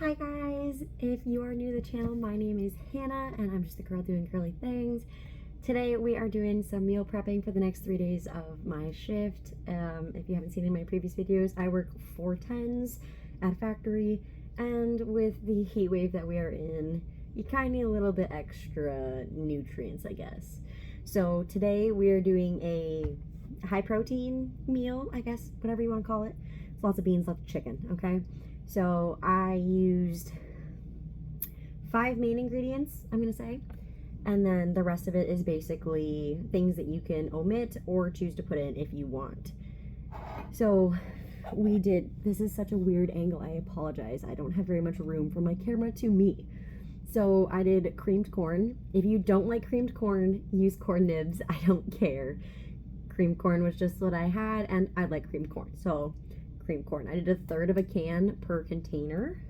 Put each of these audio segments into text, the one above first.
Hi guys, if you are new to the channel, my name is Hannah and I'm just a girl doing girly things. Today we are doing some meal prepping for the next 3 days of my shift. If you haven't seen in my previous videos, I work 4/10s at a factory, and with the heat wave that we are in, you kind of need a little bit extra nutrients, I guess. So today we are doing a high protein meal, I guess, whatever you want to call it. It's lots of beans, lots of chicken, okay? So I used 5 main ingredients, I'm going to say, and then the rest of it is basically things that you can omit or choose to put in if you want. So this is such a weird angle, I apologize. I don't have very much room for my camera to me. So I did creamed corn. If you don't like creamed corn, use corn nibs, I don't care. Creamed corn was just what I had, and I like creamed corn, so creamed corn. I did 1/3 of a can per container.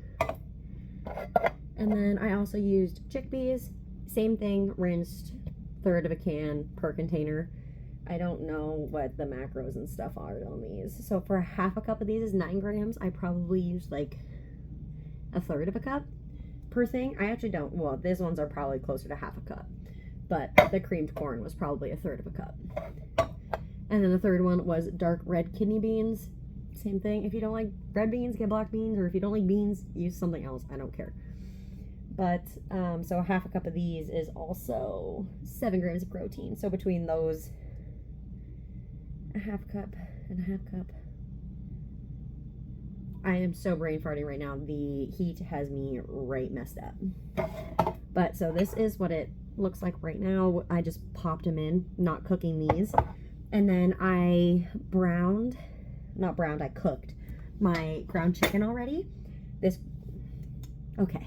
And then I also used chickpeas, same thing, rinsed, 1/3 of a can per container. I don't know what the macros and stuff are on these. So for 1/2 cup of these is 9 grams. I probably used like 1/3 of a cup per thing. I actually don't, well, these ones are probably closer to 1/2 cup, but the creamed corn was probably 1/3 of a cup. And then the third one was dark red kidney beans. Same thing. If you don't like red beans, get black beans, or if you don't like beans, use something else. I don't care. But so 1/2 cup of these is also 7 grams of protein. So between those, 1/2 cup and 1/2 cup. I am so brain farting right now. The heat has me right messed up. But so this is what it looks like right now. I just popped them in, not cooking these. And then I cooked my ground chicken already. Okay.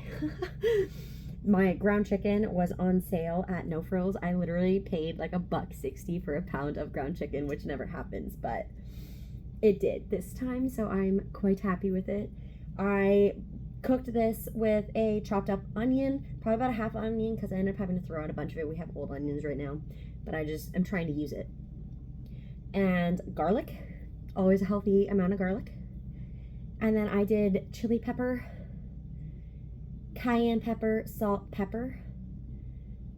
My ground chicken was on sale at No Frills. I literally paid like $1.60 for a pound of ground chicken, which never happens, but it did this time, so I'm quite happy with it. I cooked this with a chopped up onion, probably about a 1/2 onion, because I ended up having to throw out a bunch of it. We have old onions right now, but I'm trying to use it. And garlic, always a healthy amount of garlic. And then I did chili pepper, cayenne pepper, salt, pepper.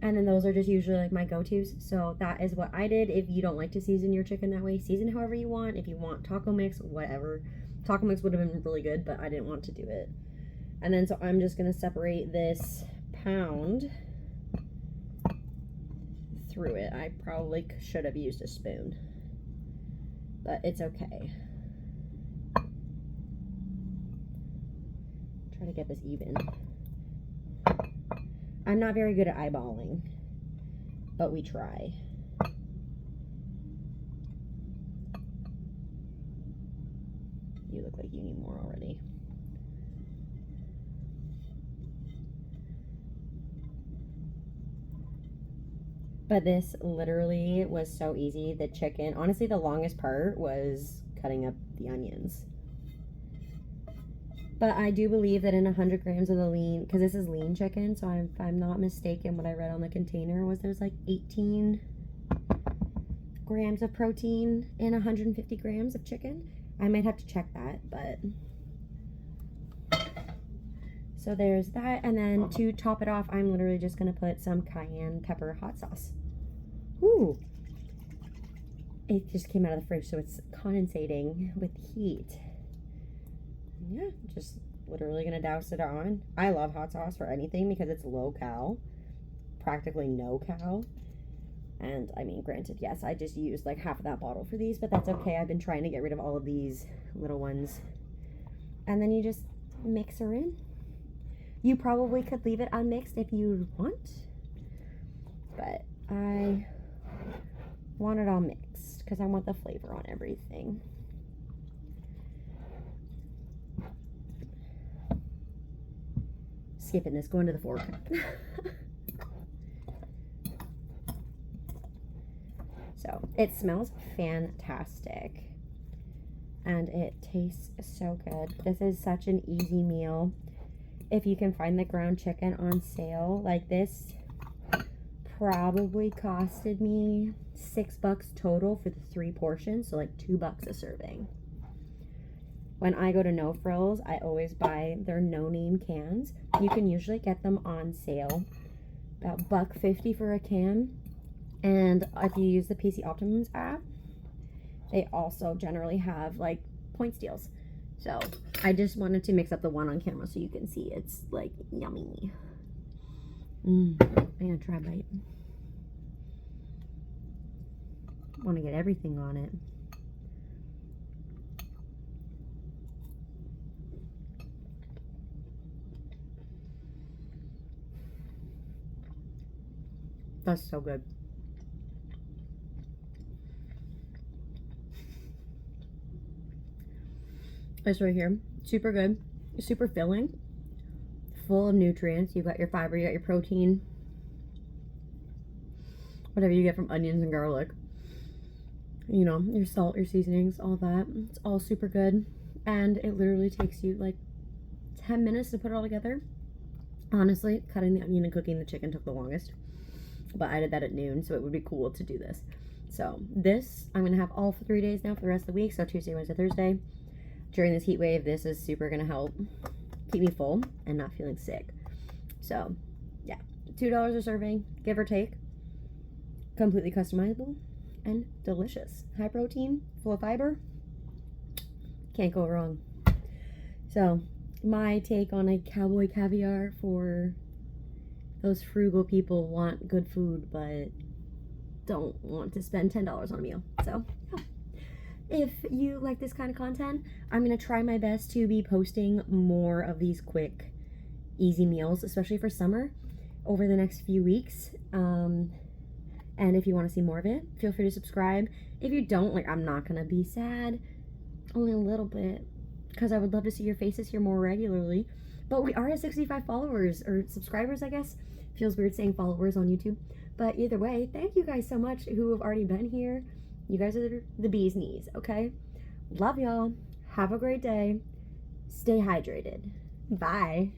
And then those are just usually like my go-tos. So that is what I did. If you don't like to season your chicken that way, season however you want. If you want taco mix, whatever. Taco mix would have been really good, but I didn't want to do it. And then so I'm just going to separate this pound through it. I probably should have used a spoon, but it's okay. Try to get this even. I'm not very good at eyeballing, but we try. You look like you need more already. But this literally was so easy. The chicken, honestly, the longest part was cutting up the onions. But I do believe that in 100 grams of the lean, because this is lean chicken, so if I'm not mistaken, what I read on the container was there's like 18 grams of protein in 150 grams of chicken. I might have to check that, but... So there's that, and then to top it off, I'm literally just going to put some cayenne pepper hot sauce. Ooh! It just came out of the fridge, so it's condensating with heat. Yeah, just literally gonna douse it on. I love hot sauce for anything because it's low cal, practically no cal. And I mean, granted, yes, I just used like 1/2 of that bottle for these, but that's okay. I've been trying to get rid of all of these little ones. And then you just mix her in. You probably could leave it unmixed if you want, but I want it all mixed because I want the flavor on everything. Skipping this, going to the fork. So it smells fantastic and it tastes so good. This is such an easy meal. If you can find the ground chicken on sale, like this probably costed me $6 total for the 3 portions, so like $2 a serving. when I go to No Frills, I always buy their no name cans. You can usually get them on sale, about $1.50 for a can. And if you use the PC Optimums app, they also generally have like points deals. So I just wanted to mix up the one on camera so you can see it's like yummy. I'm gonna try a bite. Want to get everything on it. That's so good. This right here, super good, super filling, full of nutrients. You've got your fiber, you got your protein, whatever you get from onions and garlic. You know, your salt, your seasonings, all that. It's all super good. And it literally takes you like 10 minutes to put it all together. Honestly, cutting the onion and cooking the chicken took the longest. But I did that at noon, so it would be cool to do this. So this, I'm going to have all for 3 days now for the rest of the week. So Tuesday, Wednesday, Thursday. During this heat wave, this is super going to help keep me full and not feeling sick. So, yeah. $2 a serving, give or take. Completely customizable and delicious. High protein, full of fiber. Can't go wrong. So, my take on a cowboy caviar for those frugal people who want good food but don't want to spend $10 on a meal. So, yeah. If you like this kind of content, I'm going to try my best to be posting more of these quick, easy meals, especially for summer, over the next few weeks. And if you want to see more of it, feel free to subscribe. If you don't, like, I'm not going to be sad. Only a little bit. Because I would love to see your faces here more regularly. But we are at 65 followers, or subscribers, I guess. Feels weird saying followers on YouTube. But either way, thank you guys so much who have already been here. You guys are the bee's knees, okay? Love y'all. Have a great day. Stay hydrated. Bye.